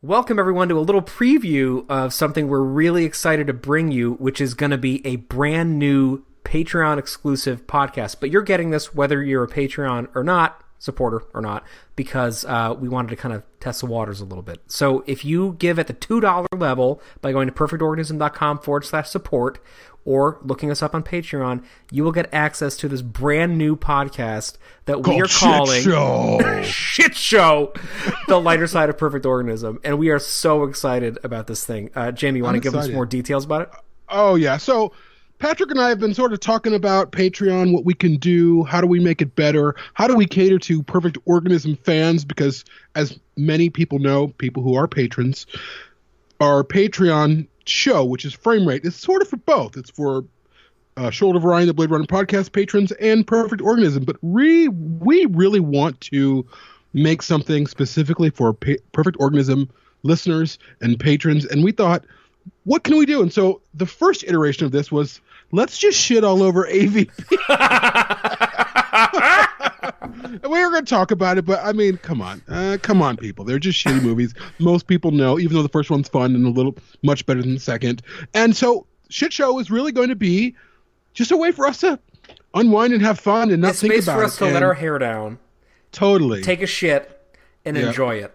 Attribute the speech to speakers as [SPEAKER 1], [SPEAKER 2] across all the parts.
[SPEAKER 1] Welcome, everyone, to a little preview of something we're really excited to bring you, which is going to be a brand new Patreon exclusive podcast. But you're getting this whether you're a Patreon or not, supporter or not, because we wanted to kind of test the waters a little bit. So if you give at the $2 level by going to perfectorganism.com/support or looking us up on Patreon, you will get access to this brand new podcast that we are calling Shit Show, the lighter side of Perfect Organism. And we are so excited about this thing. Jamie, you want to give us more details about it?
[SPEAKER 2] Oh, yeah. So Patrick and I have been sort of talking about Patreon, what we can do, how do we make it better, how do we cater to Perfect Organism fans, because as many people know, people who are patrons, our Patreon show, which is Frame Rate, is sort of for both. It's for Shoulder of Orion, the Blade Runner podcast patrons, and Perfect Organism. But we really want to make something specifically for Perfect Organism listeners and patrons. And we thought, what can we do? And so the first iteration of this was, let's just shit all over AVP. And we were going to talk about it, but I mean, come on, people. They're just shitty movies. Most people know, even though the first one's fun and a little much better than the second. And so Shit Show is really going to be just a way for us to unwind and have fun and not think about it.
[SPEAKER 1] It's space for us to let our hair down.
[SPEAKER 2] Totally.
[SPEAKER 1] Take a shit and enjoy it.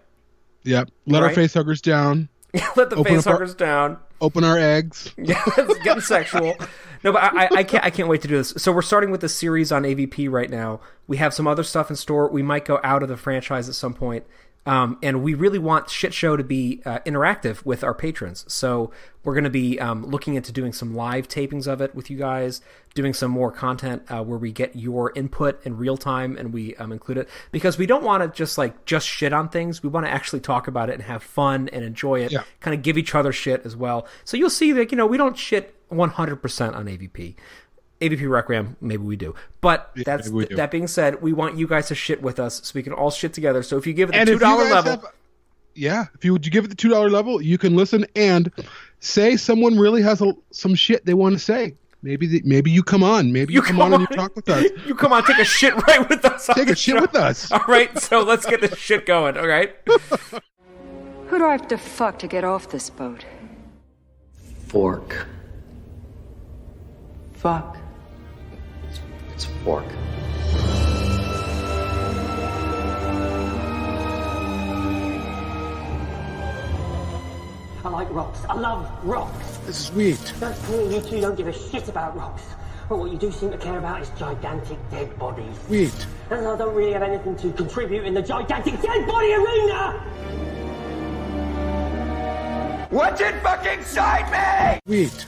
[SPEAKER 2] Yep. Let our face huggers down.
[SPEAKER 1] Let the face huggers down.
[SPEAKER 2] Open our eggs.
[SPEAKER 1] Yeah, it's getting sexual. No, but I can't wait to do this. So we're starting with the series on AVP right now. We have some other stuff in store. We might go out of the franchise at some point. And we really want Shit Show to be interactive with our patrons. So we're going to be looking into doing some live tapings of it with you guys, doing some more content where we get your input in real time and we include it. Because we don't want to just shit on things. We want to actually talk about it and have fun and enjoy it, kind of give each other shit as well. So you'll see that, we don't shit 100% on AVP. AVP Requiem, maybe we do. But that being said, we want you guys to shit with us so we can all shit together. So if you give it the $2 level...
[SPEAKER 2] if you give it the $2 level, you can listen and say someone really has some shit they want to say. Maybe you come on. Maybe you come on and you talk with us.
[SPEAKER 1] You come on, take a shit right with us.
[SPEAKER 2] Take a shit with us.
[SPEAKER 1] All right, so let's get this shit going, all right?
[SPEAKER 3] Who do I have to fuck to get off this boat?
[SPEAKER 4] Fork.
[SPEAKER 3] Fuck.
[SPEAKER 4] It's fork.
[SPEAKER 5] I like rocks. I love rocks.
[SPEAKER 2] This is sweet.
[SPEAKER 5] Don't tell me you two don't give a shit about rocks. But what you do seem to care about is gigantic dead bodies.
[SPEAKER 2] Sweet.
[SPEAKER 5] And I don't really have anything to contribute in the gigantic dead body arena!
[SPEAKER 6] What's inside me?
[SPEAKER 2] Sweet.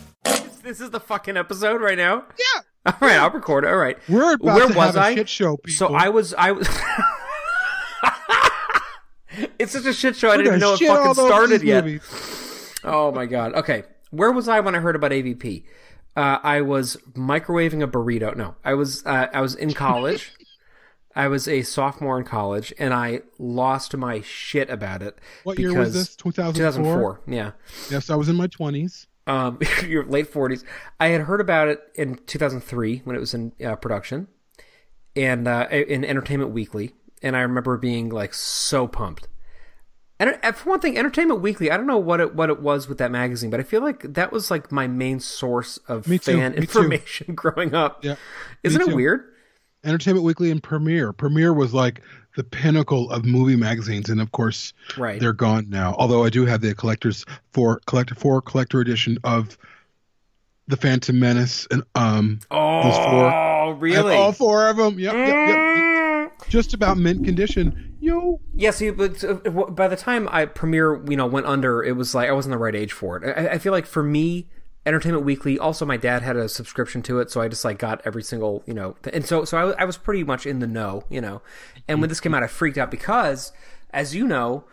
[SPEAKER 1] This is the fucking episode right now?
[SPEAKER 2] Yeah.
[SPEAKER 1] All right, I'll record it. All right.
[SPEAKER 2] We're about to have a shit show, people.
[SPEAKER 1] So I was It's such a shit show, I didn't even know it fucking started yet. Oh my god. Okay. Where was I when I heard about AVP? I was microwaving a burrito. No, I was in college. I was a sophomore in college, and I lost my shit about it.
[SPEAKER 2] What year was this? 2004?
[SPEAKER 1] 2004, yeah.
[SPEAKER 2] Yes, I was in my 20s.
[SPEAKER 1] Your late 40s. I had heard about it in 2003 when it was in production, and in Entertainment Weekly, and I remember being so pumped. And for one thing, Entertainment Weekly, I don't know what it was with that magazine, but I feel like that was my main source of fan information growing up.
[SPEAKER 2] Yeah,
[SPEAKER 1] isn't it weird?
[SPEAKER 2] Entertainment Weekly and Premiere. Premiere was the pinnacle of movie magazines, and of course, they're gone now. Although I do have the collector edition of The Phantom Menace and those four.
[SPEAKER 1] Really?
[SPEAKER 2] All four of them. Yep. Just about mint condition. Yo.
[SPEAKER 1] Yeah. See, but by the time Premiere went under, it was I wasn't the right age for it. I feel like for me, Entertainment Weekly. Also, my dad had a subscription to it, so I just got every single and so I was pretty much in the know, And when this came out, I freaked out because, as you know,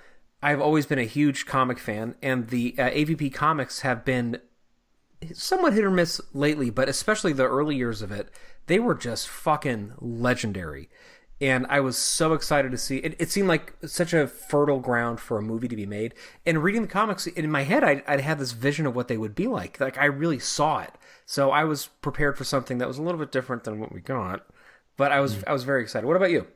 [SPEAKER 1] I've always been a huge comic fan, and the AVP comics have been somewhat hit or miss lately, but especially the early years of it, they were just fucking legendary. And I was so excited to see it. It seemed like such a fertile ground for a movie to be made. And reading the comics, in my head, I'd had this vision of what they would be like. I really saw it. So I was prepared for something that was a little bit different than what we got. But I was very excited. What about you?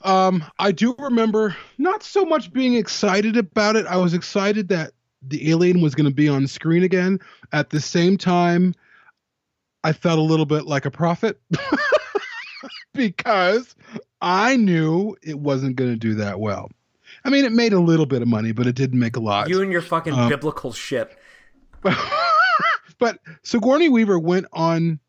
[SPEAKER 2] I do remember not so much being excited about it. I was excited that the alien was going to be on screen again. At the same time, I felt a little bit like a prophet because I knew it wasn't going to do that well. I mean, it made a little bit of money, but it didn't make a lot.
[SPEAKER 1] You and your fucking biblical shit.
[SPEAKER 2] But Sigourney Weaver went on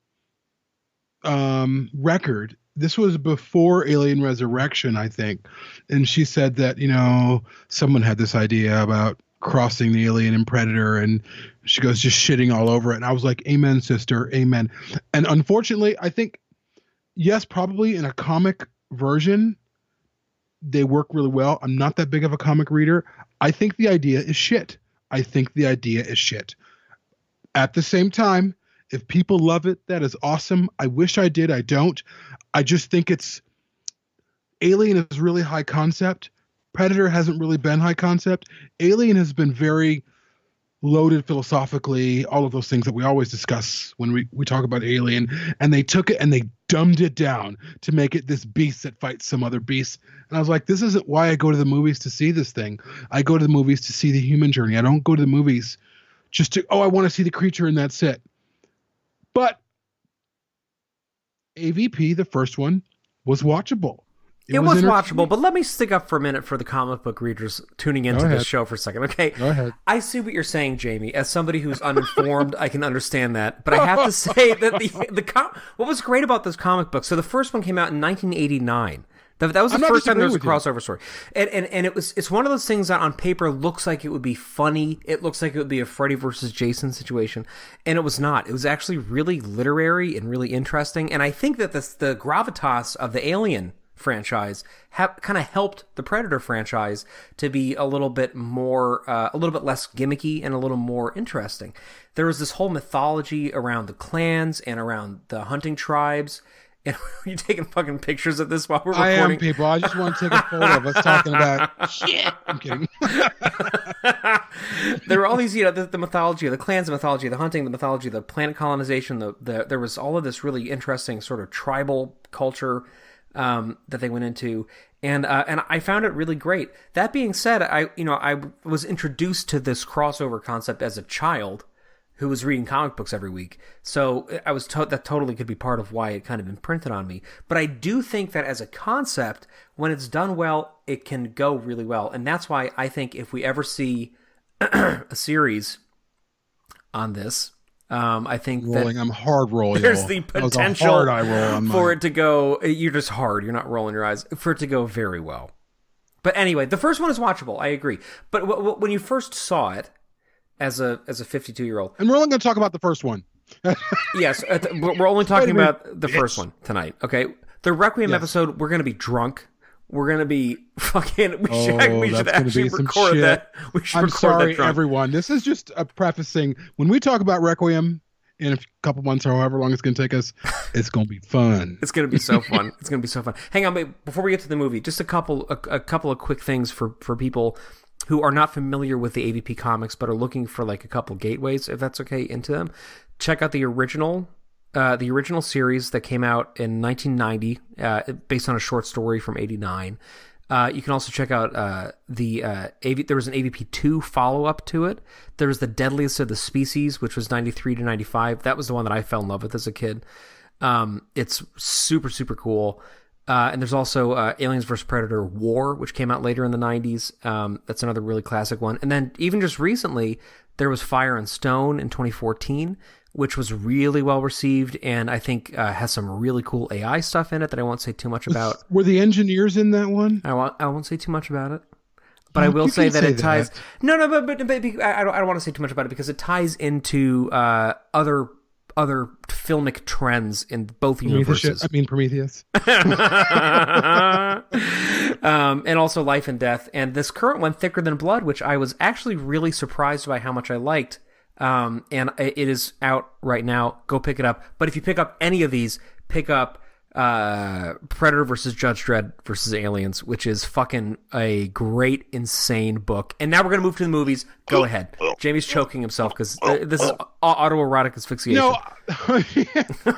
[SPEAKER 2] record. This was before Alien Resurrection, I think. And she said that, someone had this idea about crossing the Alien and Predator, and she goes just shitting all over it. And I was like, amen, sister, amen. And unfortunately, I think, yes, probably in a comic version, they work really well. I'm not that big of a comic reader. I think the idea is shit. At the same time, if people love it, that is awesome. I wish I did. I don't. I just think Alien is really high concept. Predator hasn't really been high concept. Alien has been very loaded philosophically, all of those things that we always discuss when we talk about Alien. And they took it and they dumbed it down to make it this beast that fights some other beast. And I was like, this isn't why I go to the movies to see this thing. I go to the movies to see the human journey. I don't go to the movies just to, I want to see the creature and that's it. But AVP, the first one, was watchable.
[SPEAKER 1] It was watchable, but let me stick up for a minute for the comic book readers tuning into this show for a second, okay?
[SPEAKER 2] Go ahead.
[SPEAKER 1] I see what you're saying, Jamie. As somebody who's uninformed, I can understand that. But I have to say that what was great about those comic books, so the first one came out in 1989. That was the first time there was a crossover story. And it's one of those things that on paper looks like it would be funny. It looks like it would be a Freddy versus Jason situation. And it was not. It was actually really literary and really interesting. And I think that the gravitas of the Alien franchise kind of helped the Predator franchise to be a little bit less gimmicky and a little more interesting. There was this whole mythology around the clans and around the hunting tribes. And are you taking fucking pictures of this while we're recording?
[SPEAKER 2] I am, people. I just want to take a photo of us talking about shit. I'm kidding.
[SPEAKER 1] There were all these, the mythology of the clans, the mythology of the hunting, the mythology of the planet colonization. There was all of this really interesting sort of tribal culture that they went into, and I found it really great. That being said, I was introduced to this crossover concept as a child who was reading comic books every week, so I was that totally could be part of why it kind of imprinted on me. But I do think that as a concept, when it's done well, it can go really well, and that's why I think if we ever see a series on this. I think
[SPEAKER 2] I'm hard rolling.
[SPEAKER 1] There's the potential for it to go. You're just hard. You're not rolling your eyes for it to go very well. But anyway, the first one is watchable. I agree. But when you first saw it as a 52-year-old,
[SPEAKER 2] and we're only going to talk about the first one.
[SPEAKER 1] Yes, we're only talking about the first one tonight. Okay, the Requiem episode. We're going to be drunk. We're going to be fucking... We should actually record that. We should record
[SPEAKER 2] sorry,
[SPEAKER 1] that
[SPEAKER 2] everyone. This is just a prefacing. When we talk about Requiem in a couple months or however long it's going to take us, it's going to be fun.
[SPEAKER 1] It's going to be so fun. It's going to be so fun. Hang on, wait, before we get to the movie, just a couple of quick things for people who are not familiar with the AVP comics but are looking for like a couple gateways, if that's okay, into them. Check out the original series that came out in 1990, based on a short story from 89. You can also check out there was an AVP 2 follow-up to it. There was The Deadliest of the Species, which was 93 to 95. That was the one that I fell in love with as a kid. It's super, super cool. And there's also Aliens vs. Predator War, which came out later in the 90s. That's another really classic one. And then even just recently, there was Fire and Stone in 2014, which was really well received, and I think has some really cool AI stuff in it that I won't say too much about.
[SPEAKER 2] Were the engineers in that one?
[SPEAKER 1] I won't say too much about it, but I will say that it ties. That. No, but I don't want to say too much about it because it ties into other filmic trends in both universes.
[SPEAKER 2] Prometheus.
[SPEAKER 1] And also Life and Death, and this current one, Thicker Than Blood, which I was actually really surprised by how much I liked. And it is out right now. Go pick it up. But if you pick up any of these, pick up Predator versus Judge Dredd versus Aliens, which is fucking a great, insane book. And now we're going to move to the movies. Go ahead. Jamie's choking himself because this is autoerotic asphyxiation.
[SPEAKER 2] No,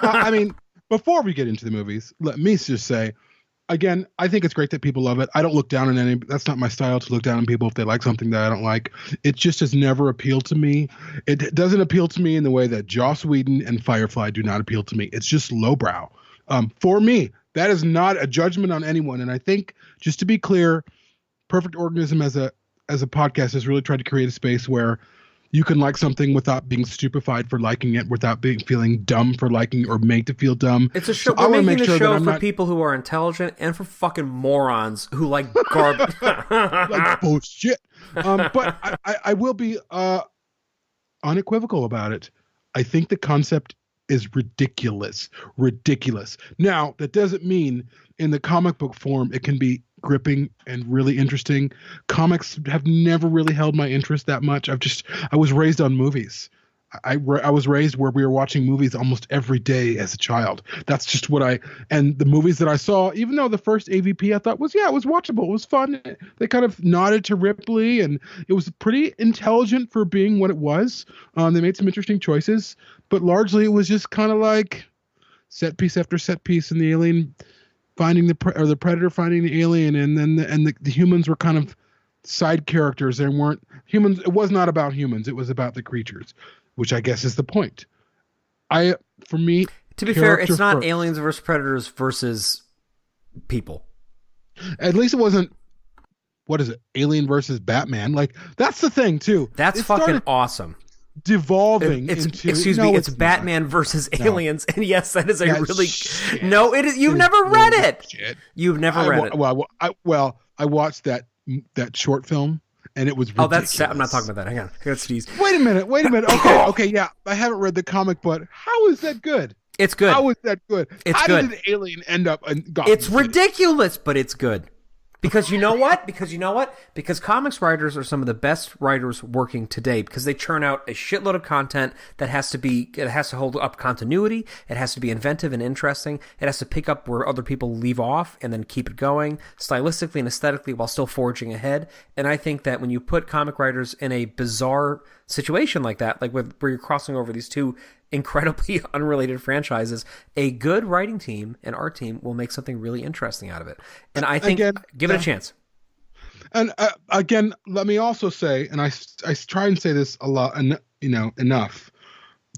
[SPEAKER 2] I mean, before we get into the movies, let me just say, again, I think it's great that people love it. I don't look down on any. That's not my style to look down on people if they like something that I don't like. It just has never appealed to me. It doesn't appeal to me in the way that Joss Whedon and Firefly do not appeal to me. It's just lowbrow. For me, that is not a judgment on anyone. And I think, just to be clear, Perfect Organism as a podcast has really tried to create a space where you can like something without being stupefied for liking it, without feeling dumb for liking or made to feel dumb.
[SPEAKER 1] It's a show.
[SPEAKER 2] So
[SPEAKER 1] we're making a show for people who are intelligent and for fucking morons who like garbage.
[SPEAKER 2] like bullshit. But I will be unequivocal about it. I think the concept is ridiculous. Now, that doesn't mean in the comic book form it can be gripping and really interesting. Comics have never really held my interest that much. I was raised on movies. I was raised where we were watching movies almost every day as a child. That's just and the movies that I saw, even though the first AVP I thought it was watchable. It was fun. They kind of nodded to Ripley and it was pretty intelligent for being what it was. They made some interesting choices, but largely it was just kind of like set piece after set piece, and the alien finding the predator finding the alien, and then the humans were kind of side characters. They weren't humans. It was not about humans. It was about the creatures, which I guess is the point. For me,
[SPEAKER 1] to be fair, it's not aliens versus predators versus people.
[SPEAKER 2] At least it wasn't. What is it? Alien versus Batman. Like, that's the thing too.
[SPEAKER 1] That's fucking awesome.
[SPEAKER 2] Devolving
[SPEAKER 1] it's Batman versus aliens, and yes, that is shit. No, it is. You've never read it. Shit. You've never read it.
[SPEAKER 2] Well, I watched that short film, and it was ridiculous.
[SPEAKER 1] I'm not talking about that. Hang on, I got to sneeze.
[SPEAKER 2] Wait a minute. Okay, yeah, I haven't read the comic, but how is that good?
[SPEAKER 1] It's good.
[SPEAKER 2] How is that good?
[SPEAKER 1] How
[SPEAKER 2] did an alien end up in Gotham
[SPEAKER 1] It's
[SPEAKER 2] City?
[SPEAKER 1] Ridiculous, but it's good. Because you know what? Because comics writers are some of the best writers working today, because they churn out a shitload of content it has to hold up continuity, it has to be inventive and interesting, it has to pick up where other people leave off and then keep it going stylistically and aesthetically while still forging ahead. And I think that when you put comic writers in a bizarre situation like that, like where you're crossing over these two incredibly unrelated franchises, a good writing team and art team will make something really interesting out of it. And I think, give it a chance.
[SPEAKER 2] And again, let me also say, and I try and say this a lot, enough.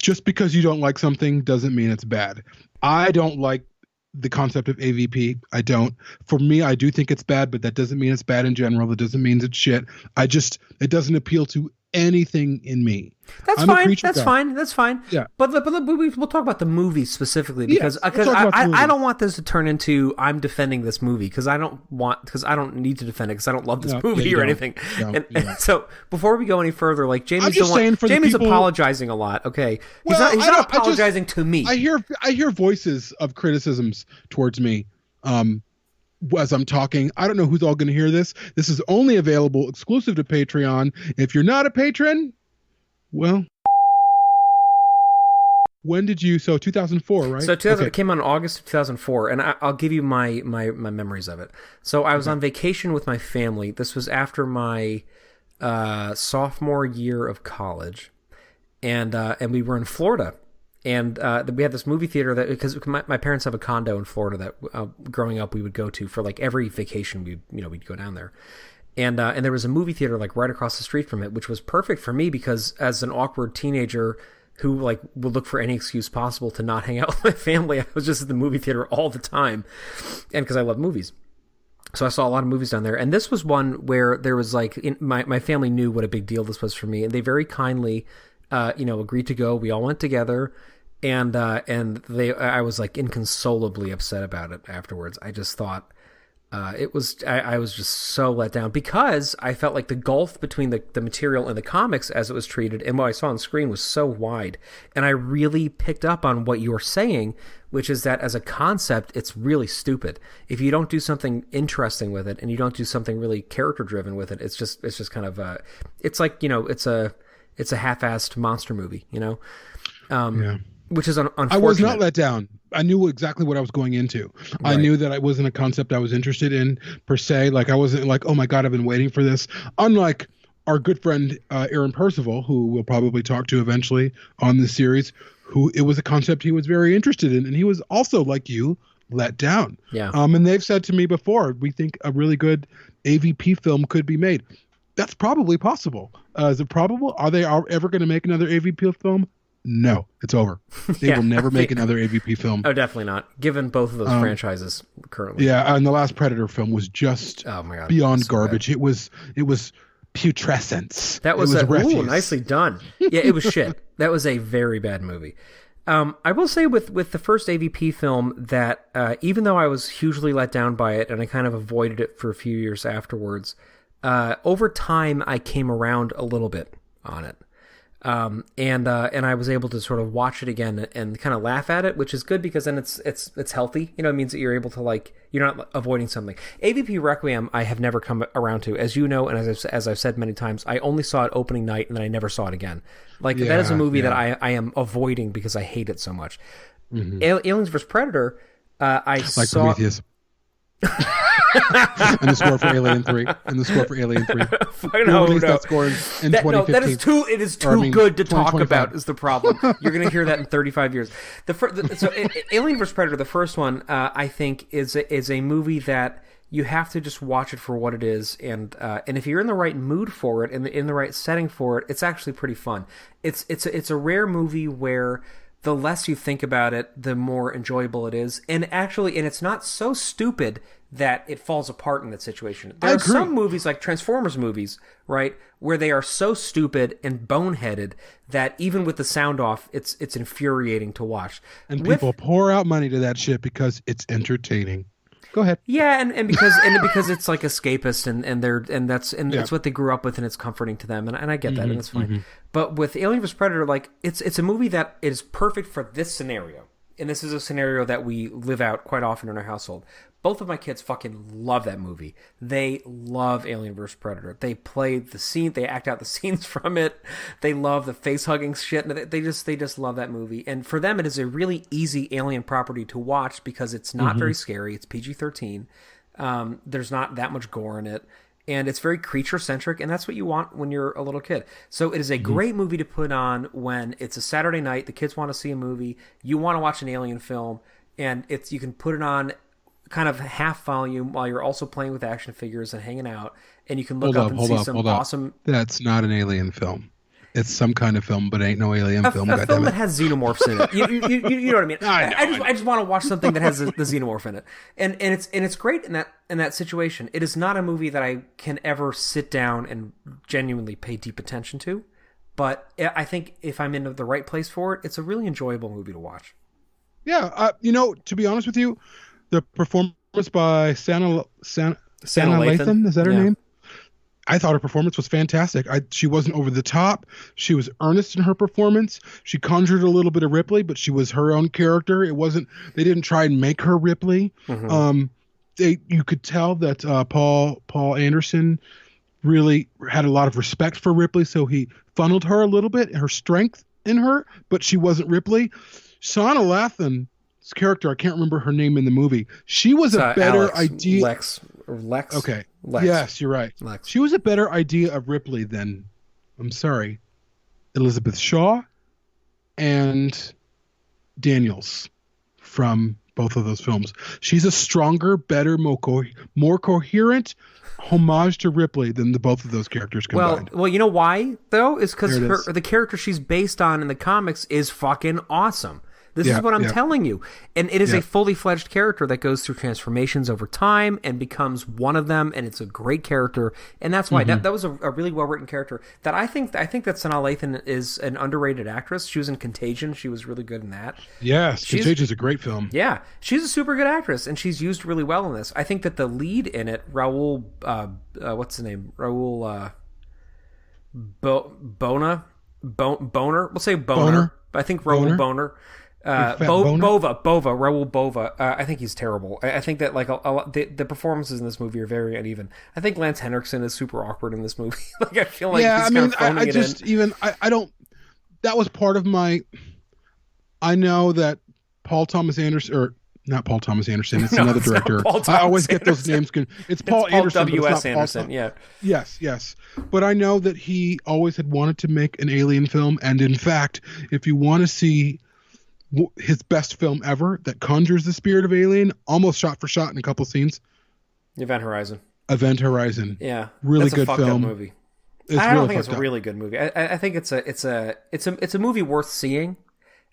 [SPEAKER 2] Just because you don't like something doesn't mean it's bad. I don't like the concept of AVP. I don't. For me, I do think it's bad, but that doesn't mean it's bad in general. That doesn't mean it's shit. It doesn't appeal to anything in me.
[SPEAKER 1] That's fine. Yeah. But we'll talk about the movie specifically, because I don't want this to turn into I'm defending this movie, because I don't need to defend it, because I don't love this movie or anything. And so before we go any further, like Jamie's apologizing a lot. Okay, he's not apologizing to me.
[SPEAKER 2] I hear voices of criticisms towards me. As I'm talking, I don't know who's all going to hear this. This is only available exclusive to Patreon. If you're not a patron, well, when did you? So 2004, right?
[SPEAKER 1] So it came out in August of 2004, and I'll give you my memories of it. So I was on vacation with my family. This was after my sophomore year of college, and we were in Florida. And we had this movie theater because my parents have a condo in Florida that growing up we would go to for like every vacation. We'd go down there, and there was a movie theater like right across the street from it, which was perfect for me because as an awkward teenager who like would look for any excuse possible to not hang out with my family, I was just at the movie theater all the time, and because I love movies. So I saw a lot of movies down there, and this was one where there was like my family knew what a big deal this was for me, and they very kindly agreed to go. We all went together. And I was like inconsolably upset about it afterwards. I just thought I was just so let down because I felt like the gulf between the material and the comics as it was treated and what I saw on screen was so wide. And I really picked up on what you're saying, which is that as a concept, it's really stupid. If you don't do something interesting with it and you don't do something really character driven with it, it's just kind of it's like, it's a half-assed monster movie, Yeah. Which is unfortunate.
[SPEAKER 2] I was not let down. I knew exactly what I was going into. Right. I knew that it wasn't a concept I was interested in per se. Like I wasn't like, oh my God, I've been waiting for this. Unlike our good friend Aaron Percival, who we'll probably talk to eventually on this series, who it was a concept he was very interested in. And he was also like you, let down.
[SPEAKER 1] Yeah.
[SPEAKER 2] And they've said to me before, we think a really good AVP film could be made. That's probably possible. Is it probable? Are they ever going to make another AVP film? No, it's over. They will never make another AVP film.
[SPEAKER 1] Oh, definitely not. Given both of those franchises currently.
[SPEAKER 2] Yeah, and the last Predator film was just beyond garbage.
[SPEAKER 1] Bad.
[SPEAKER 2] It was putrescence.
[SPEAKER 1] That was,
[SPEAKER 2] refuse.
[SPEAKER 1] Nicely done. Yeah, it was shit. That was a very bad movie. I will say with the first AVP film that even though I was hugely let down by it and I kind of avoided it for a few years afterwards, over time I came around a little bit on it. And I was able to sort of watch it again and kind of laugh at it, which is good because then it's healthy. You know, it means that you're able to, like, you're not avoiding something. AVP Requiem I have never come around to, as you know, and as I've said many times, I only saw it opening night and then I never saw it again. Like, that is a movie that I am avoiding because I hate it so much. Mm-hmm. Aliens vs. Predator, I
[SPEAKER 2] like
[SPEAKER 1] saw...
[SPEAKER 2] Prometheus. And the score for Alien 3.
[SPEAKER 1] No.
[SPEAKER 2] That score in 2015.
[SPEAKER 1] It is too good to talk about is the problem. You're going to hear that in 35 years. Alien vs. Predator, the first one, I think is a movie that you have to just watch it for what it is, and if you're in the right mood for it and in the right setting for it, it's actually pretty fun. It's a rare movie where the less you think about it, the more enjoyable it is. And it's not so stupid that it falls apart in that situation. There are some movies, like Transformers movies, right, where they are so stupid and boneheaded that even with the sound off, it's infuriating to watch. And
[SPEAKER 2] people pour out money to that shit because it's entertaining. Go ahead.
[SPEAKER 1] Yeah, and because it's like escapist and that's what they grew up with and it's comforting to them, and I get that, and it's fine. Mm-hmm. But with Alien vs. Predator, like it's a movie that is perfect for this scenario. And this is a scenario that we live out quite often in our household. Both of my kids fucking love that movie. They love Alien vs. Predator. They play the scene. They act out the scenes from it. They love the face-hugging shit. They just love that movie. And for them, it is a really easy Alien property to watch because it's not very scary. It's PG-13. There's not that much gore in it. And it's very creature-centric, and that's what you want when you're a little kid. So it is a great movie to put on when it's a Saturday night, the kids want to see a movie, you want to watch an Alien film, and you can put it on kind of half volume while you're also playing with action figures and hanging out, and you can look up and see some awesome...
[SPEAKER 2] That's not an Alien film. It's some kind of film, but ain't no Alien film.
[SPEAKER 1] A film that has xenomorphs in it. You know what I mean? I just want to watch something that has the xenomorph in it, and it's great in that situation. It is not a movie that I can ever sit down and genuinely pay deep attention to, but I think if I'm in the right place for it, it's a really enjoyable movie to watch.
[SPEAKER 2] Yeah, to be honest with you, the performance by Sana Lathan, is that her name? I thought her performance was fantastic. She wasn't over the top. She was earnest in her performance. She conjured a little bit of Ripley, but she was her own character. They didn't try and make her Ripley. Mm-hmm. You could tell that Paul Anderson really had a lot of respect for Ripley, so he funneled her a little bit, her strength in her, but she wasn't Ripley. Sana Lathan's character, I can't remember her name in the movie. She was a better idea.
[SPEAKER 1] Lex.
[SPEAKER 2] Okay.
[SPEAKER 1] Lex.
[SPEAKER 2] Yes, you're right.
[SPEAKER 1] Lex.
[SPEAKER 2] She was a better idea of Ripley than, Elizabeth Shaw and Daniels from both of those films. She's a stronger, better, more coherent homage to Ripley than both of those characters combined.
[SPEAKER 1] Well, you know why, though? Is because the character she's based on in the comics is fucking awesome. This is what I'm telling you. And it is a fully fledged character that goes through transformations over time and becomes one of them, and it's a great character. And that's why that was a really well-written character. That I think that Sana Lathan is an underrated actress. She was in Contagion. She was really good in that.
[SPEAKER 2] Yes, Contagion's a great film.
[SPEAKER 1] Yeah. She's a super good actress, and she's used really well in this. I think that the lead in it, Raul, what's his name? Raul Boner? We'll say Boner. I think Raul Boner. Raul Bova. I think he's terrible. I think that like the performances in this movie are very uneven. I think Lance Henriksen is super awkward in this movie. Like I feel like he's kind of phoning it in.
[SPEAKER 2] I don't. That was part of my. I know that Paul Thomas Anderson, or not Paul Thomas Anderson. It's another director. I always get those names. It's Paul Anderson.
[SPEAKER 1] W.S. Anderson. Yeah.
[SPEAKER 2] Yes. But I know that he always had wanted to make an Alien film, and in fact, if you want to see his best film ever that conjures the spirit of Alien, almost shot for shot in a couple scenes.
[SPEAKER 1] Event Horizon.
[SPEAKER 2] Event Horizon.
[SPEAKER 1] Yeah,
[SPEAKER 2] really
[SPEAKER 1] that's
[SPEAKER 2] good
[SPEAKER 1] a fucked
[SPEAKER 2] film.
[SPEAKER 1] Up movie.
[SPEAKER 2] It's
[SPEAKER 1] I don't
[SPEAKER 2] really
[SPEAKER 1] think it's a
[SPEAKER 2] fucked up.
[SPEAKER 1] really good movie. I think it's a movie worth seeing,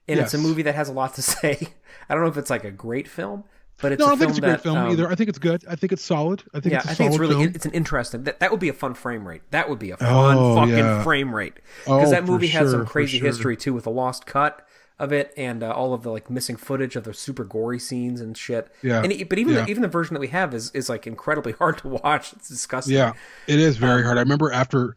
[SPEAKER 1] and
[SPEAKER 2] Yes.
[SPEAKER 1] it's a movie that has a lot to say. I don't know if it's like a great film, but it's
[SPEAKER 2] No, I
[SPEAKER 1] a
[SPEAKER 2] don't think
[SPEAKER 1] film
[SPEAKER 2] it's a great
[SPEAKER 1] that,
[SPEAKER 2] film either. I think it's good. I think it's solid. I think
[SPEAKER 1] yeah,
[SPEAKER 2] it's a
[SPEAKER 1] I think it's
[SPEAKER 2] solid
[SPEAKER 1] really
[SPEAKER 2] film.
[SPEAKER 1] it's an interesting. That would be a fun frame rate. That would be a fun frame rate because
[SPEAKER 2] Oh,
[SPEAKER 1] that
[SPEAKER 2] for
[SPEAKER 1] movie has some
[SPEAKER 2] sure,
[SPEAKER 1] crazy
[SPEAKER 2] for sure.
[SPEAKER 1] history too with the lost cut of it and all of the like missing footage of the super gory scenes and shit.
[SPEAKER 2] Yeah,
[SPEAKER 1] but even
[SPEAKER 2] yeah.
[SPEAKER 1] even the version that we have is like incredibly hard to watch. It's disgusting.
[SPEAKER 2] Yeah, it is very hard. I remember after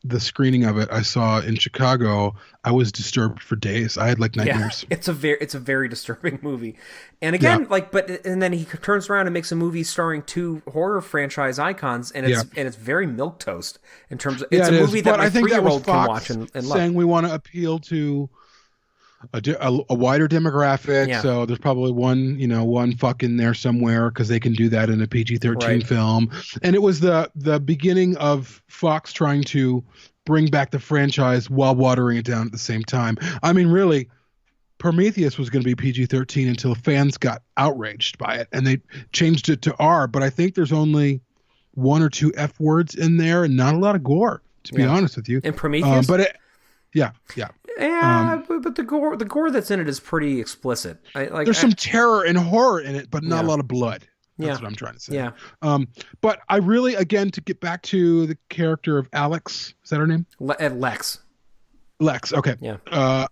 [SPEAKER 2] the screening of it I saw in Chicago, I was disturbed for days. I had like nightmares.
[SPEAKER 1] Yeah, it's a very disturbing movie. And again, and then he turns around and makes a movie starring two horror franchise icons, and it's very milquetoast in terms of it's a movie that my 3-year-old can watch and love.
[SPEAKER 2] Saying we want to appeal to a wider demographic,
[SPEAKER 1] Yeah.
[SPEAKER 2] so there's probably one fuck in there somewhere because they can do that in a PG-13
[SPEAKER 1] Right.
[SPEAKER 2] film. And it was the beginning of Fox trying to bring back the franchise while watering it down at the same time. I mean, really, Prometheus was going to be PG-13 until fans got outraged by it, and they changed it to R. But I think there's only 1 or 2 F words in there, and not a lot of gore, to be honest with you.
[SPEAKER 1] In Prometheus,
[SPEAKER 2] Yeah.
[SPEAKER 1] yeah, but the gore that's in it is pretty explicit.
[SPEAKER 2] There's some terror and horror in it, but not a lot of blood. That's
[SPEAKER 1] Yeah.
[SPEAKER 2] what I'm trying to say.
[SPEAKER 1] Yeah.
[SPEAKER 2] But I really, again, to get back to the character of Alex, is that her name?
[SPEAKER 1] Lex.
[SPEAKER 2] Lex. Okay.
[SPEAKER 1] Yeah.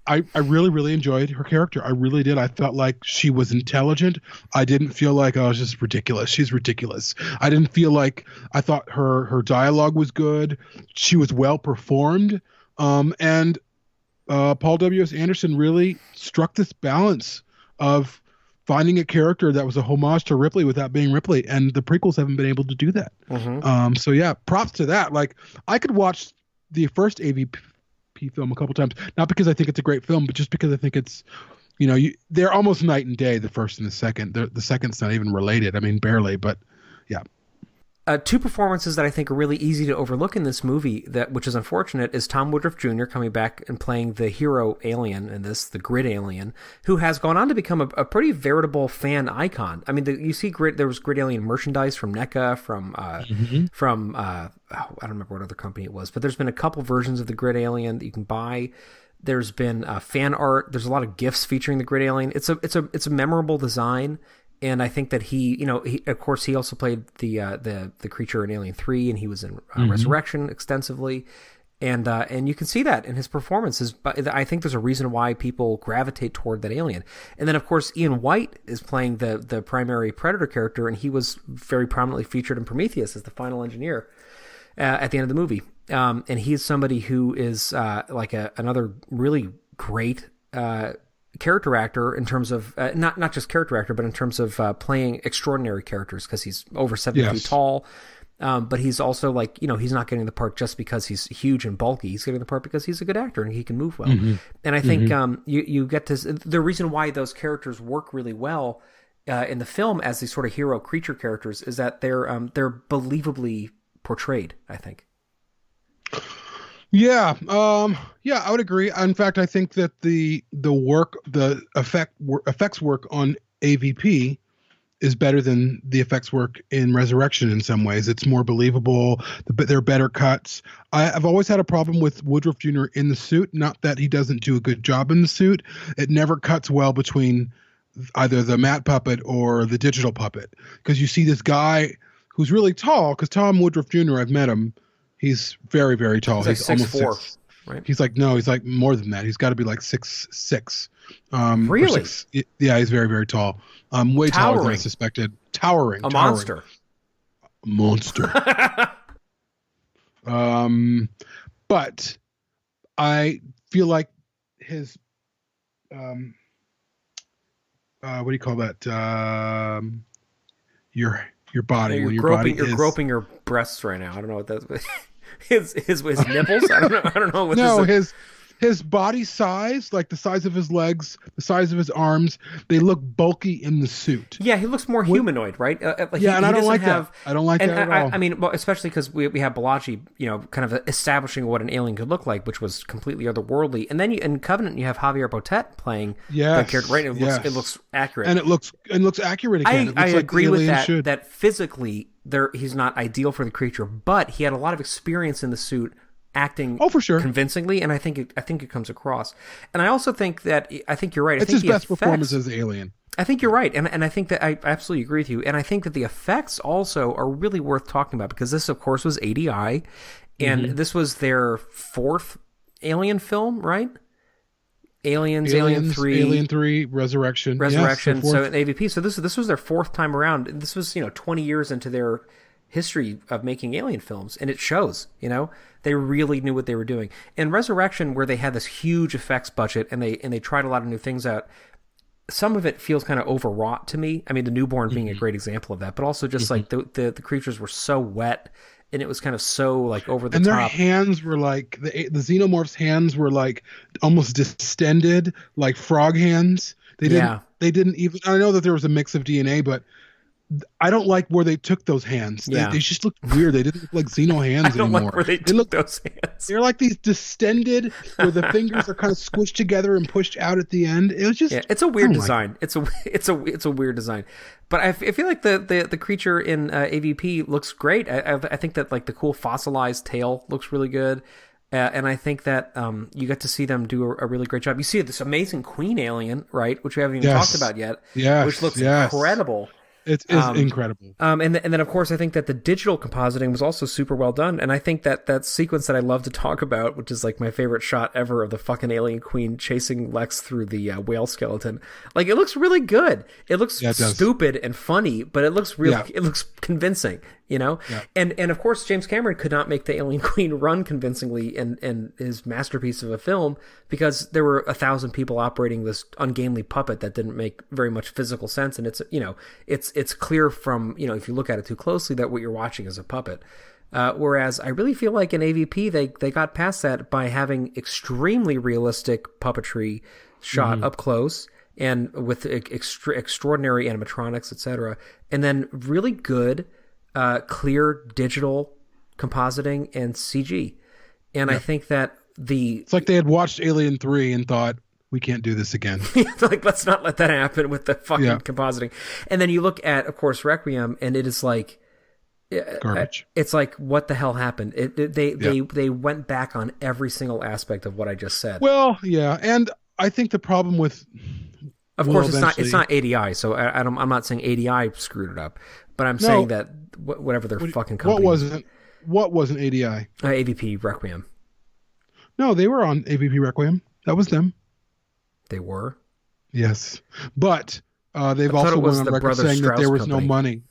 [SPEAKER 2] I really, really enjoyed her character. I really did. I felt like she was intelligent. I didn't feel like, oh, it's just ridiculous. She's ridiculous. I didn't feel like, I thought her dialogue was good. She was well performed. And Paul W.S. Anderson really struck this balance of finding a character that was a homage to Ripley without being Ripley, and the prequels haven't been able to do that.
[SPEAKER 1] Mm-hmm.
[SPEAKER 2] So yeah, props to that. Like, I could watch the first AVP film a couple times, not because I think it's a great film, but just because I think it's, they're almost night and day, the first and the second. The second's not even related. I mean, barely, but yeah.
[SPEAKER 1] Two performances that I think are really easy to overlook in this movie, which is unfortunate, is Tom Woodruff Jr. coming back and playing the hero alien in this, the Grid alien, who has gone on to become a pretty veritable fan icon. I mean, you see Grid. There was Grid alien merchandise from NECA, from I don't remember what other company it was, but there's been a couple versions of the Grid alien that you can buy. There's been fan art. There's a lot of GIFs featuring the Grid alien. It's a memorable design. And I think that he of course, he also played the creature in Alien 3, and he was in Resurrection extensively, and you can see that in his performances. But I think there's a reason why people gravitate toward that alien. And then, of course, Ian White is playing the primary Predator character, and he was very prominently featured in Prometheus as the final engineer at the end of the movie. And he's somebody who is like another really great character actor in terms of not just character actor, but in terms of playing extraordinary characters, because he's over 7 feet tall. But he's also like, he's not getting the part just because he's huge and bulky. He's getting the part because he's a good actor and he can move well. Mm-hmm. And I think you get to the reason why those characters work really well in the film as these sort of hero creature characters is that they're believably portrayed, I think.
[SPEAKER 2] Yeah, I would agree. In fact, I think that the effects work on AVP is better than the effects work in Resurrection in some ways. It's more believable. There are better cuts. I've always had a problem with Woodruff Jr. in the suit. Not that he doesn't do a good job in the suit. It never cuts well between either the matte puppet or the digital puppet, because you see this guy who's really tall, because Tom Woodruff Jr., I've met him. He's very, very tall.
[SPEAKER 1] He's like
[SPEAKER 2] almost
[SPEAKER 1] 6'4", right?
[SPEAKER 2] He's like more than that. He's got to be like 6'6".
[SPEAKER 1] Really?
[SPEAKER 2] Yeah, he's very, very tall. Way taller than I suspected. Towering.
[SPEAKER 1] Monster.
[SPEAKER 2] But I feel like his what do you call that? Your body.
[SPEAKER 1] You're
[SPEAKER 2] when your
[SPEAKER 1] groping,
[SPEAKER 2] body
[SPEAKER 1] you're groping your breasts right now. I don't know what that's. His nipples. I don't know. What
[SPEAKER 2] no,
[SPEAKER 1] is
[SPEAKER 2] his body size, like the size of his legs, the size of his arms, they look bulky in the suit.
[SPEAKER 1] Yeah, he looks more humanoid, right?
[SPEAKER 2] I don't like that. I don't like that at all.
[SPEAKER 1] I mean, well, especially because we have Balaji, kind of establishing what an alien could look like, which was completely otherworldly. And then in Covenant, you have Javier Botet playing that character, right? It looks accurate,
[SPEAKER 2] and it looks accurate again.
[SPEAKER 1] I
[SPEAKER 2] like
[SPEAKER 1] agree with that. That physically, he's not ideal for the creature, but he had a lot of experience in the suit, acting
[SPEAKER 2] for sure
[SPEAKER 1] convincingly, and I think it comes across. And I also think that you're right.
[SPEAKER 2] It's his best performance as Alien.
[SPEAKER 1] I think you're right, and I think that I absolutely agree with you. And I think that the effects also are really worth talking about, because this, of course, was ADI, and this was their fourth Alien film, right? Alien 3,
[SPEAKER 2] Resurrection.
[SPEAKER 1] Yes, so AVP. So this was their fourth time around. This was 20 years into their history of making Alien films, and it shows. They really knew what they were doing. And Resurrection, where they had this huge effects budget and they tried a lot of new things out, some of it feels kind of overwrought to me. I mean, the newborn being a great example of that, but also just like the creatures were so wet, and it was kind of so like over the top.
[SPEAKER 2] And their hands were like the xenomorphs' hands were like almost distended, like frog hands. They didn't even. I know that there was a mix of DNA, but I don't like where they took those hands. They just looked weird. They didn't look like Xeno hands anymore.
[SPEAKER 1] I don't like where they took those hands.
[SPEAKER 2] They're like these distended, where the fingers are kind of squished together and pushed out at the end. It was just
[SPEAKER 1] it's a weird design. It's a weird design. But I feel like the creature in AVP looks great. I think that like the cool fossilized tail looks really good. And I think that you get to see them do a really great job. You see this amazing queen alien, right, which we haven't even talked about yet, which looks incredible.
[SPEAKER 2] It is incredible.
[SPEAKER 1] And then, of course, I think that the digital compositing was also super well done. And I think that sequence that I love to talk about, which is like my favorite shot ever of the fucking alien queen chasing Lex through the whale skeleton, like it looks really good. It looks stupid and funny, but it looks it looks convincing, Yeah. And of course, James Cameron could not make the alien queen run convincingly in his masterpiece of a film, because there were 1,000 people operating this ungainly puppet that didn't make very much physical sense. And it's clear from, if you look at it too closely, that what you're watching is a puppet. Whereas I really feel like in AVP, they got past that by having extremely realistic puppetry shot up close and with extraordinary animatronics, etc. And then really good, clear digital compositing and CG. And I think that it's like
[SPEAKER 2] they had watched Alien 3 and thought, we can't do this again.
[SPEAKER 1] Like, let's not let that happen with the fucking compositing. And then you look at, of course, Requiem, and it is like
[SPEAKER 2] garbage.
[SPEAKER 1] It's like, what the hell happened? They went back on every single aspect of what I just said.
[SPEAKER 2] Well, yeah, and I think the problem with,
[SPEAKER 1] of course, it's not ADI. So I'm not saying ADI screwed it up, but I'm saying that whatever their fucking company.
[SPEAKER 2] What wasn't ADI?
[SPEAKER 1] AVP Requiem.
[SPEAKER 2] No, they were on AVP Requiem. That was them.
[SPEAKER 1] They were?
[SPEAKER 2] Yes. But they've also went on record saying that there was no money.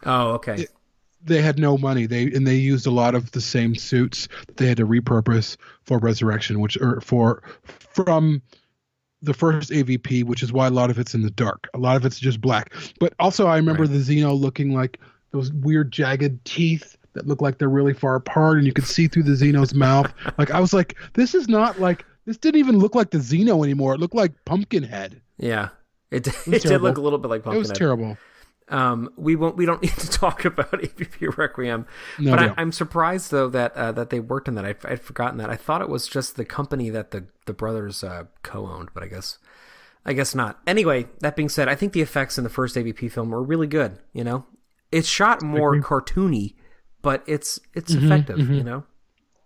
[SPEAKER 1] Okay.
[SPEAKER 2] They had no money. They used a lot of the same suits that they had to repurpose for Resurrection, from the first AVP, which is why a lot of it's in the dark. A lot of it's just black. But also I remember the Xeno looking like those weird jagged teeth that look like they're really far apart, and you could see through the Xeno's mouth. Like, I was like, this didn't even look like the Xeno anymore. It looked like Pumpkinhead.
[SPEAKER 1] Yeah, it did look a little bit like Pumpkinhead.
[SPEAKER 2] It was terrible.
[SPEAKER 1] We don't need to talk about AVP Requiem, but I'm surprised though that they worked on that. I'd forgotten that. I thought it was just the company that the brothers co-owned, but I guess not. Anyway, that being said, I think the effects in the first AVP film were really good. It's shot more cartoony, but it's effective.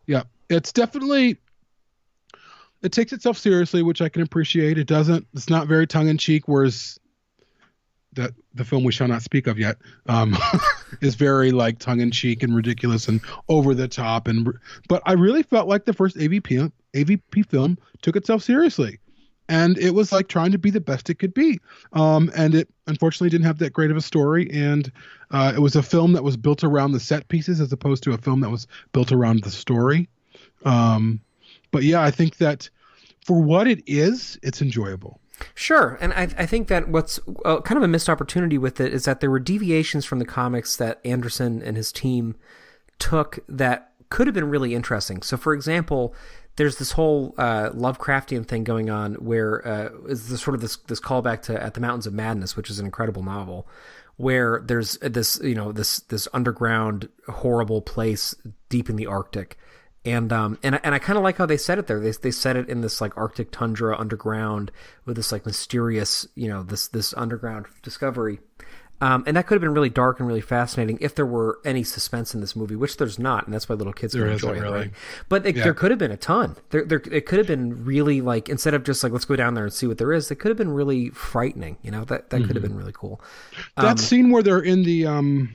[SPEAKER 2] Yeah, it's definitely. It takes itself seriously, which I can appreciate. It's not very tongue-in-cheek, whereas the film we shall not speak of yet is very like tongue-in-cheek and ridiculous and over the top. But I really felt like the first AVP film took itself seriously, and it was like trying to be the best it could be. And it unfortunately didn't have that great of a story, and it was a film that was built around the set pieces as opposed to a film that was built around the story. But yeah, I think that for what it is, it's enjoyable.
[SPEAKER 1] Sure. And I think that what's kind of a missed opportunity with it is that there were deviations from the comics that Anderson and his team took that could have been really interesting. So, for example, there's this whole Lovecraftian thing going on where is this sort of this callback to At the Mountains of Madness, which is an incredible novel, where there's this this underground horrible place deep in the Arctic. And I kind of like how they said it there. They said it in this like Arctic tundra underground with this like mysterious, this underground discovery. And that could have been really dark and really fascinating if there were any suspense in this movie, which there's not, and that's why little kids can enjoy it, really. Right? But there could have been a ton. It could have been really like, instead of just like, let's go down there and see what there is, it could have been really frightening. That could have been really cool.
[SPEAKER 2] That scene where they're in the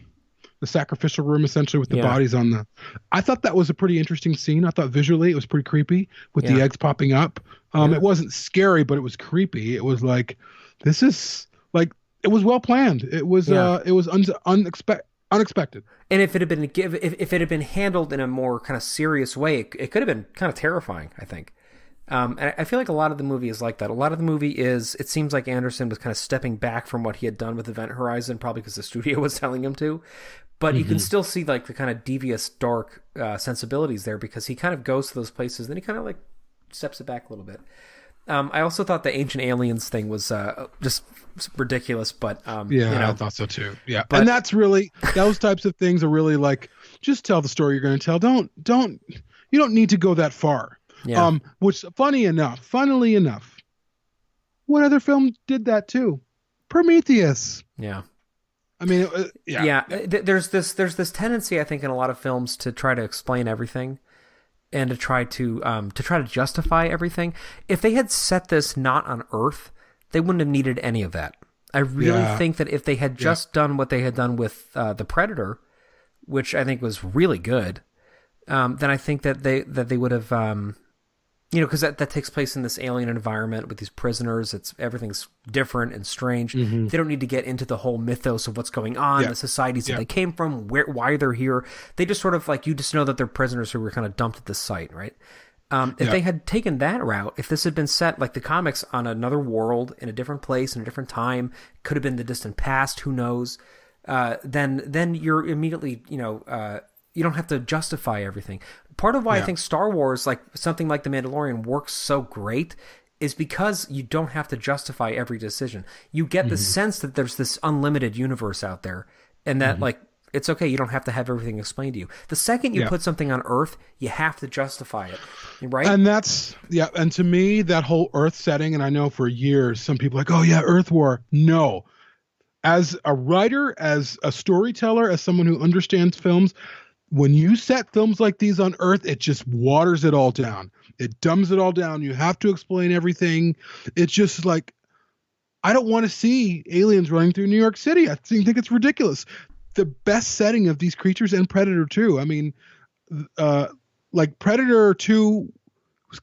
[SPEAKER 2] sacrificial room, essentially, with the bodies on the... I thought that was a pretty interesting scene. I thought visually it was pretty creepy with the eggs popping up. It wasn't scary, but it was creepy. It was like, this is like... It was well planned. It was unexpected.
[SPEAKER 1] And if it had been handled in a more kind of serious way, it could have been kind of terrifying, I think. And I feel like a lot of the movie is like that. A lot of the movie is, it seems like Anderson was kind of stepping back from what he had done with Event Horizon, probably because the studio was telling him to. But you can still see like the kind of devious, dark sensibilities there, because he kind of goes to those places, then he kind of like steps it back a little bit. I also thought the Ancient Aliens thing was just ridiculous, but
[SPEAKER 2] I thought so too. Yeah, but, and that's really, those types of things are really like, just tell the story you're going to tell. You don't need to go that far. Yeah. Which, funnily enough, what other film did that too? Prometheus.
[SPEAKER 1] Yeah.
[SPEAKER 2] I mean,
[SPEAKER 1] There's this tendency, I think, in a lot of films to try to explain everything and to try to justify everything. If they had set this not on Earth, they wouldn't have needed any of that. I really think that if they had just done what they had done with The Predator, which I think was really good, then I think that they would have, because that takes place in this alien environment with these prisoners. Everything's different and strange. Mm-hmm. They don't need to get into the whole mythos of what's going on, the societies that they came from, why they're here. They just sort of like, you just know that they're prisoners who were kind of dumped at this site, right? If they had taken that route, if this had been set like the comics on another world, in a different place, in a different time, could have been the distant past, who knows? Then you're immediately, you don't have to justify everything. Part of why I think Star Wars, like something like The Mandalorian, works so great is because you don't have to justify every decision. You get the sense that there's this unlimited universe out there, and that like, it's okay, you don't have to have everything explained to you. The second you put something on Earth, you have to justify it, right?
[SPEAKER 2] And that's, and to me, that whole Earth setting, and I know for years, some people are like, oh yeah, Earth War. No. As a writer, as a storyteller, as someone who understands films, when you set films like these on Earth, it just waters it all down. It dumbs it all down. You have to explain everything. It's just like, I don't want to see aliens running through New York City. I think it's ridiculous. The best setting of these creatures, and Predator 2. I mean, like Predator 2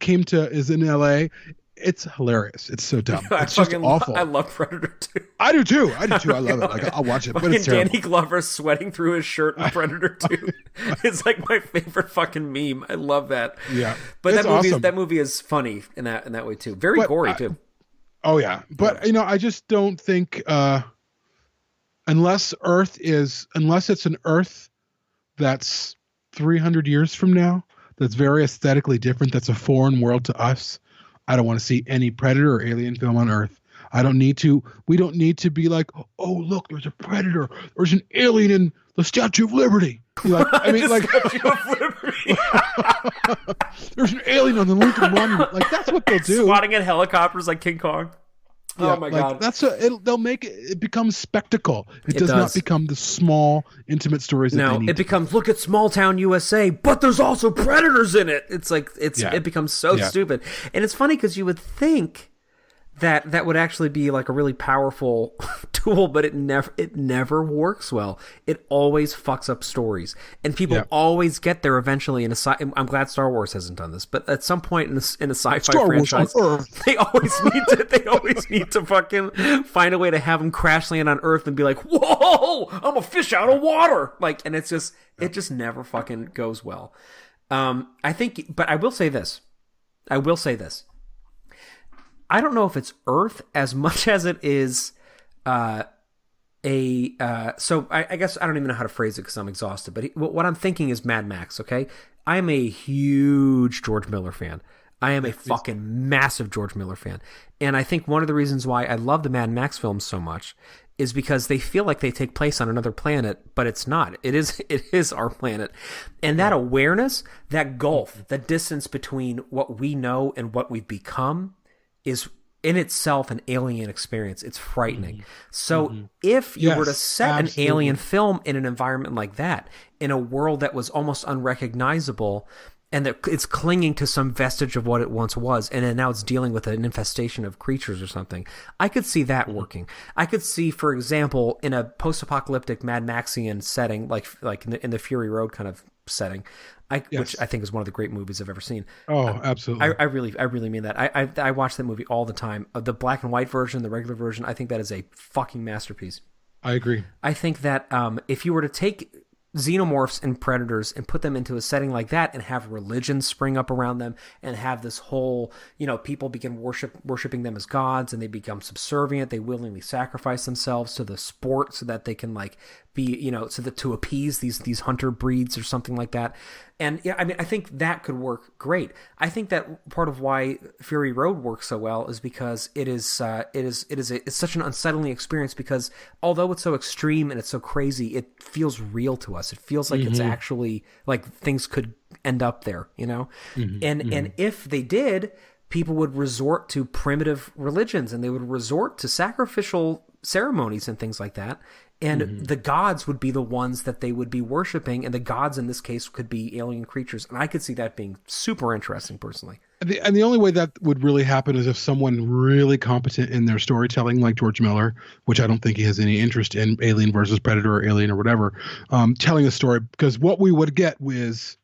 [SPEAKER 2] is in LA. It's hilarious. It's so dumb. It's just awful.
[SPEAKER 1] I love Predator 2.
[SPEAKER 2] I do too. I love it. Like, I'll watch it, but it's terrible.
[SPEAKER 1] Danny Glover sweating through his shirt in Predator 2. It's like my favorite fucking meme. I love that.
[SPEAKER 2] Yeah,
[SPEAKER 1] but that movie is funny in that way too. Very gory too.
[SPEAKER 2] Oh yeah, but I just don't think unless it's an Earth that's 300 years from now, that's very aesthetically different, that's a foreign world to us, I don't want to see any Predator or Alien film on Earth. I don't need to. We don't need to be like, oh, look, there's a Predator. There's an alien in the Statue of Liberty. I mean, like,
[SPEAKER 1] Statue of Liberty.
[SPEAKER 2] There's an alien on the Lincoln Monument. Like, that's what they'll do.
[SPEAKER 1] Swatting at helicopters like King Kong. Oh my God!
[SPEAKER 2] They'll make it becomes spectacle. It does not become the small, intimate stories that they need.
[SPEAKER 1] It becomes, look at small town USA, but there's also predators in it. It's like it becomes so stupid, and it's funny because you would think that would actually be like a really powerful tool, but it never works well. It always fucks up stories, and people always get there eventually. I'm glad Star Wars hasn't done this, but at some point in a sci-fi franchise, they always need to fucking find a way to have them crash land on Earth and be like, "Whoa, I'm a fish out of water!" Like, and it just never fucking goes well. I think, but I will say this. I don't know if it's Earth as much as it is so I guess I don't even know how to phrase it because I'm exhausted, but what I'm thinking is Mad Max, okay? I'm a huge George Miller fan. I am a fucking massive George Miller fan. And I think one of the reasons why I love the Mad Max films so much is because they feel like they take place on another planet, but it's not. It is our planet. And that awareness, that gulf, that distance between what we know and what we've become is in itself an alien experience. It's frightening. So if you were to set an alien film in an environment like that, in a world that was almost unrecognizable, and that it's clinging to some vestige of what it once was, and then now it's dealing with an infestation of creatures or something, I could see that working. I could see, for example, in a post-apocalyptic Mad Maxian setting, like in the Fury Road kind of setting, which I think is one of the great movies I've ever seen.
[SPEAKER 2] Oh, absolutely.
[SPEAKER 1] I really mean that. I watch that movie all the time. The black and white version, the regular version, I think that is a fucking masterpiece.
[SPEAKER 2] I agree.
[SPEAKER 1] I think that if you were to take xenomorphs and predators and put them into a setting like that and have religion spring up around them and have this whole, people begin worshiping them as gods, and they become subservient, they willingly sacrifice themselves to the sport so that they can be, so that to appease these hunter breeds or something like that. And I think that could work great. I think that part of why Fury Road works so well is because it's such an unsettling experience, because although it's so extreme and it's so crazy, it feels real to us. It feels like it's actually like things could end up there, and if they did, people would resort to primitive religions and they would resort to sacrificial ceremonies and things like that. And the gods would be the ones that they would be worshiping, and the gods in this case could be alien creatures. And I could see that being super interesting, personally.
[SPEAKER 2] And the only way that would really happen is if someone really competent in their storytelling, like George Miller, which I don't think he has any interest in, Alien versus Predator or Alien or whatever, telling a story. Because what we would get was,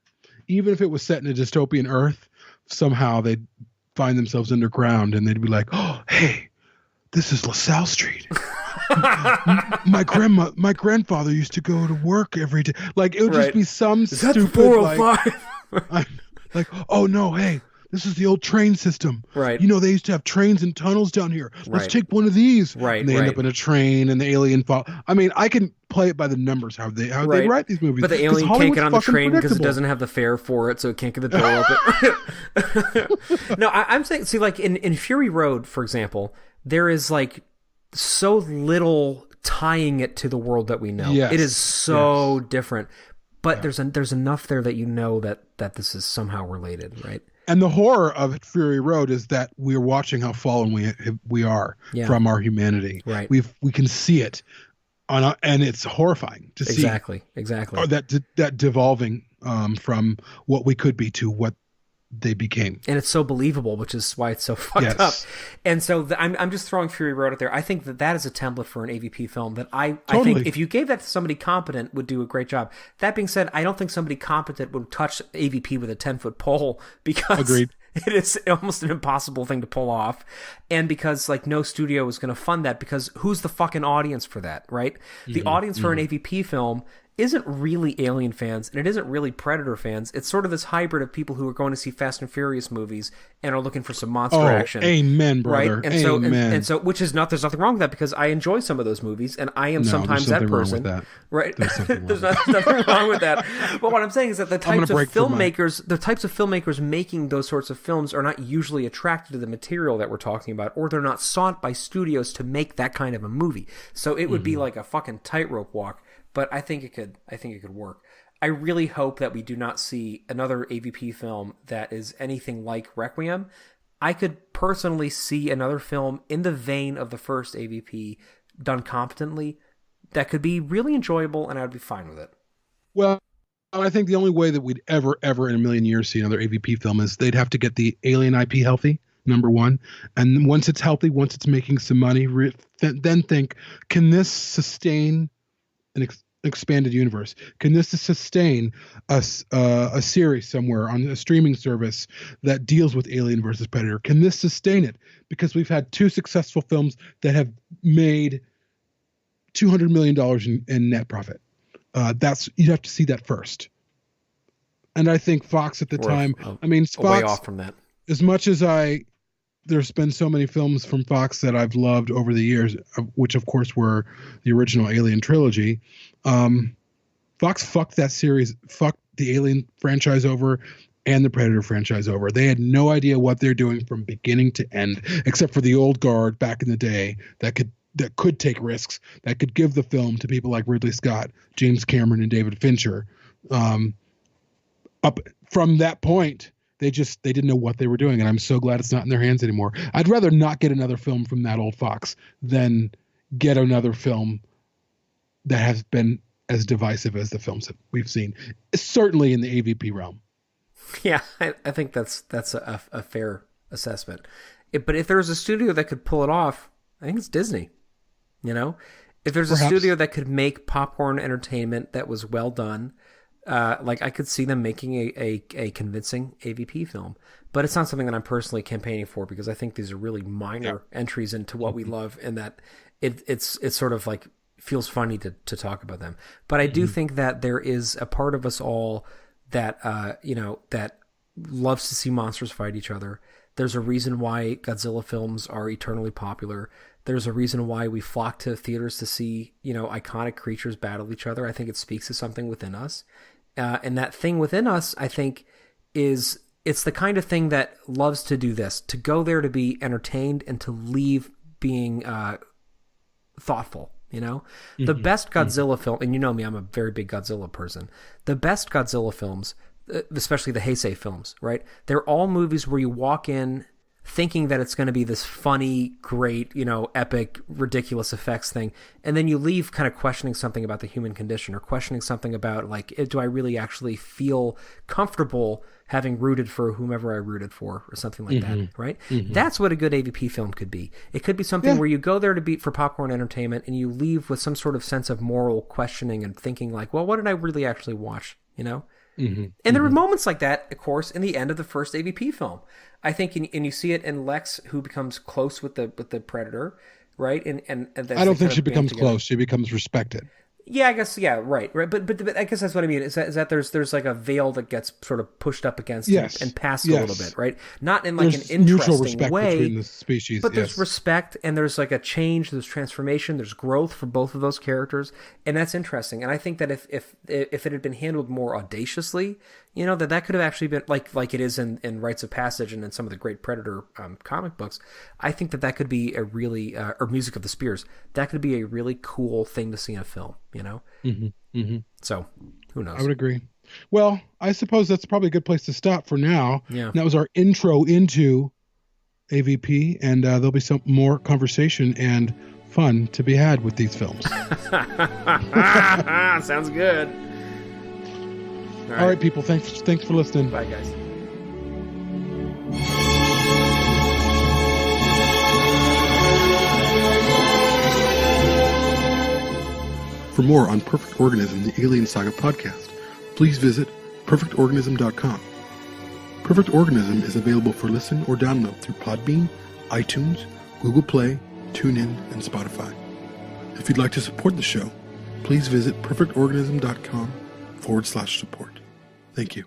[SPEAKER 2] even if it was set in a dystopian Earth, somehow they'd find themselves underground and they'd be like, oh, hey, this is LaSalle Street. my grandfather used to go to work every day. Like, it would just be some stupid
[SPEAKER 1] 405?
[SPEAKER 2] like, oh no, hey, this is the old train system.
[SPEAKER 1] Right.
[SPEAKER 2] They used to have trains and tunnels down here. Let's take one of these.
[SPEAKER 1] Right.
[SPEAKER 2] And they end up in a train, and the alien fall. I mean, I can play it by the numbers how they write these movies.
[SPEAKER 1] But the alien can't get on the train because it doesn't have the fare for it, so it can't get the door open. No, I'm saying, see, like in Fury Road, for example, there is so little tying it to the world that we know.
[SPEAKER 2] Yes.
[SPEAKER 1] It is so different. But there's enough there that that this is somehow related, right?
[SPEAKER 2] And the horror of Fury Road is that we're watching how fallen we are from our humanity.
[SPEAKER 1] Right.
[SPEAKER 2] We can see it and it's horrifying to see.
[SPEAKER 1] Exactly.
[SPEAKER 2] Or that devolving from what we could be to what they became.
[SPEAKER 1] And it's so believable, which is why it's so fucked up. And so I'm just throwing Fury Road out there. I think that is a template for an AVP film that I think if you gave that to somebody competent would do a great job. That being said, I don't think somebody competent would touch AVP with a 10-foot pole, because it is almost an impossible thing to pull off. And because no studio is going to fund that, because who's the fucking audience for that, right? The audience for an AVP film isn't really Alien fans, and it isn't really Predator fans. It's sort of this hybrid of people who are going to see Fast and Furious movies and are looking for some monster action.
[SPEAKER 2] Amen, brother.
[SPEAKER 1] Right? And
[SPEAKER 2] amen.
[SPEAKER 1] So there's nothing wrong with that, because I enjoy some of those movies, and I am sometimes that person. Right? There's nothing wrong with that. But what I'm saying is that the types of filmmakers making those sorts of films are not usually attracted to the material that we're talking about, or they're not sought by studios to make that kind of a movie. So it would be like a fucking tightrope walk. But I think it could work. I really hope that we do not see another AVP film that is anything like Requiem. I could personally see another film in the vein of the first AVP done competently that could be really enjoyable, and I would be fine with it.
[SPEAKER 2] Well, I think the only way that we'd ever in a million years see another AVP film is they'd have to get the Alien IP healthy, number one. And once it's healthy, once it's making some money, then think, can this sustain an expanded universe? Can this sustain a series somewhere on a streaming service that deals with Alien versus Predator? Can this sustain it? Because we've had two successful films that have made $200 million in net profit. You'd have to see that first. And I think Fox at the time, Fox,
[SPEAKER 1] way off from that.
[SPEAKER 2] As much as there's been so many films from Fox that I've loved over the years, which of course were the original Alien trilogy. Fox fucked that series, fucked the Alien franchise over and the Predator franchise over. They had no idea what they're doing from beginning to end, except for the old guard back in the day that could take risks, that could give the film to people like Ridley Scott, James Cameron, and David Fincher. Up from that point, they didn't know what they were doing, and I'm so glad it's not in their hands anymore. I'd rather not get another film from that old fox than get another film that has been as divisive as the films that we've seen, certainly in the AVP realm.
[SPEAKER 1] Yeah, I think that's a fair assessment. But if there's a studio that could pull it off, I think it's Disney. You know, if there's
[SPEAKER 2] Perhaps.
[SPEAKER 1] a studio that could make popcorn entertainment that was well done, like I could see them making a convincing AVP film. But it's not something that I'm personally campaigning for, because I think these are really minor entries into what we love, and that it's sort of like feels funny to talk about them. But I do think that there is a part of us all that that loves to see monsters fight each other. There's a reason why Godzilla films are eternally popular. There's a reason why we flock to theaters to see, iconic creatures battle each other. I think it speaks to something within us. And that thing within us, I think, it's the kind of thing that loves to do this, to go there to be entertained and to leave being thoughtful. The best Godzilla film, and you know me, I'm a very big Godzilla person. The best Godzilla films, especially the Heisei films, right? They're all movies where you walk in thinking that it's going to be this funny, great, epic, ridiculous effects thing, and then you leave kind of questioning something about the human condition, or questioning something about, like, do I really actually feel comfortable having rooted for whomever I rooted for, or something like that, right? That's what a good AVP film could be. It could be something where you go there to for popcorn entertainment, and you leave with some sort of sense of moral questioning and thinking, like, well, what did I really actually watch, And there were moments like that, of course, in the end of the first AVP film. I think, and you see it in Lex, who becomes close with the Predator, right? And
[SPEAKER 2] I don't think she becomes close. She becomes respected. Yeah,
[SPEAKER 1] I guess, right. But I guess that's what I mean, is that there's like a veil that gets sort of pushed up against and passed a little bit, right? Not in like
[SPEAKER 2] there's
[SPEAKER 1] an interesting
[SPEAKER 2] mutual respect
[SPEAKER 1] way,
[SPEAKER 2] between the species,
[SPEAKER 1] but there's respect, and there's like a change, there's transformation, there's growth for both of those characters, and that's interesting. And I think that if it had been handled more audaciously, that could have actually been like it is in Rites of Passage and in some of the great Predator comic books. I think that could be a really or Music of the Spears, that could be a really cool thing to see in a film. So who knows?
[SPEAKER 2] I would agree. Well, I suppose that's probably a good place to stop for now.
[SPEAKER 1] Yeah.
[SPEAKER 2] And that was our intro into AVP, and there'll be some more conversation and fun to be had with these films.
[SPEAKER 1] Sounds good.
[SPEAKER 2] All right, people. Thanks for listening.
[SPEAKER 1] Bye, guys.
[SPEAKER 2] For more on Perfect Organism, the Alien Saga podcast, please visit perfectorganism.com. Perfect Organism is available for listen or download through Podbean, iTunes, Google Play, TuneIn, and Spotify. If you'd like to support the show, please visit perfectorganism.com/support. Thank you.